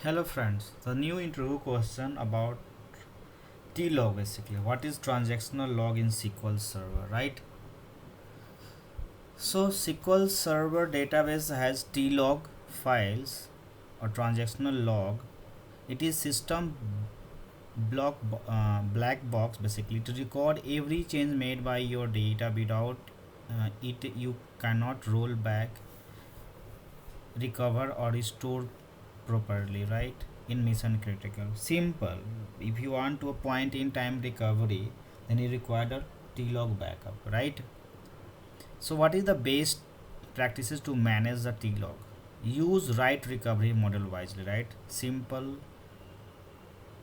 Hello friends, the new interview question about tlog basically. What is transactional log in SQL Server, right? So SQL Server database has tlog files or transactional log. It is system black box basically to record every change made by your data. Without it you cannot roll back, recover or restore properly, right? In mission critical simple, if you want to a point in time recovery, then you require a tlog backup, right? So what is the best practices to manage the tlog? Use right recovery model wisely, right? Simple,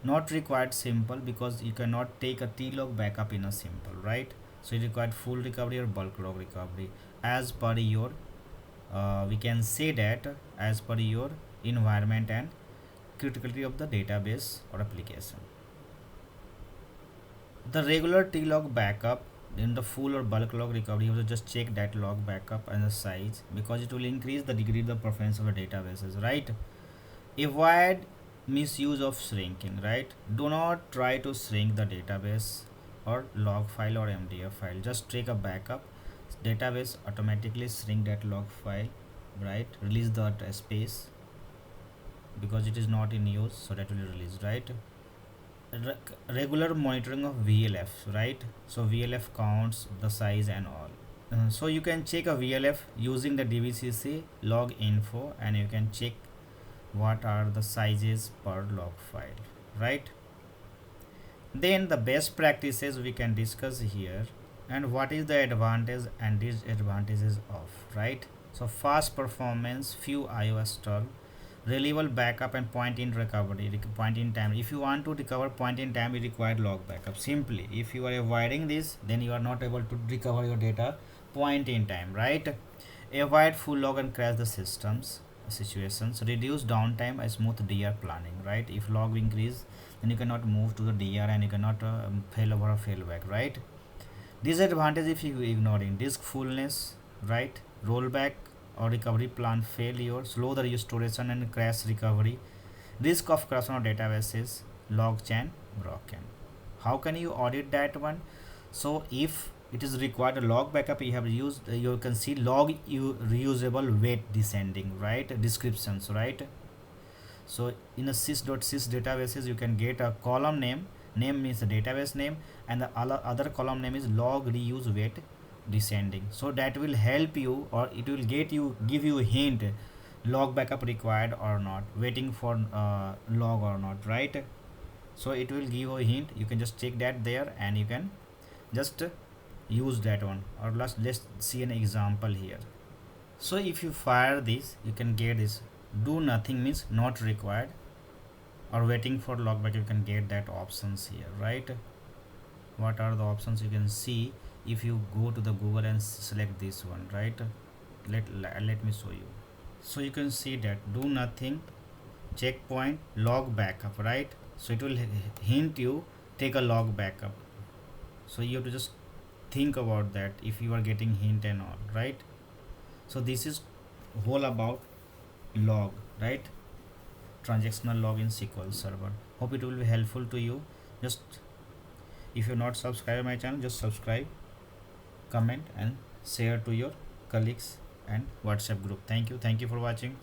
not required simple, because you cannot take a tlog backup in a simple, right? So you require full recovery or bulk log recovery as per your we can say that as per your environment and criticality of the database or application. The regular tlog backup in the full or bulk log recovery, you have to just check that log backup and the size, because it will increase the degree of the performance of the databases, right? Avoid misuse of shrinking, right? Do not try to shrink the database or log file or mdf file. Just take a backup, database automatically shrink that log file, right? Release the space because it is not in use, so that will release, right? Regular monitoring of VLF, right? So VLF counts the size and all. So you can check a VLF using the dbcc log info, and you can check what are the sizes per log file, right? Then the best practices we can discuss here, and what is the advantage and disadvantages of, right? So fast performance, few IO stall, reliable backup and point in recovery, point in time. If you want to recover point in time, you require log backup. Simply, if you are avoiding this, then you are not able to recover your data point in time, right? Avoid full log and crash the systems situations. Reduce downtime and smooth dr planning, right? If log increase, then you cannot move to the dr and you cannot fail over or fail back, right? Disadvantage, if you ignoring disk fullness, right? Rollback or recovery plan failure, slow the restoration and crash recovery, risk of crash on databases, log chain broken. How can you audit that one? So if it is required a log backup, you have used, you can see log reusable weight descending, right? Descriptions, right? So in a sys.sys databases, you can get a column name means the database name, and the other column name is log reuse weight descending. So that will help you, or it will give you a hint, log backup required or not, waiting for log or not, right? So it will give a hint, you can just check that there and you can just use that one. Or let's see an example here. So if you fire this, you can get this. Do nothing means not required, or waiting for logback, you can get that options here, right? What are the options you can see if you go to the Google and select this one, right? Let me show you. So you can see that do nothing, checkpoint, log backup, right? So it will hint you take a log backup. So you have to just think about that if you are getting hint and all, right? So this is whole about log, right? Transactional log in SQL Server. Hope it will be helpful to you. Just if you're not subscribed my channel, just subscribe, comment and share to your colleagues and WhatsApp group. Thank you for watching.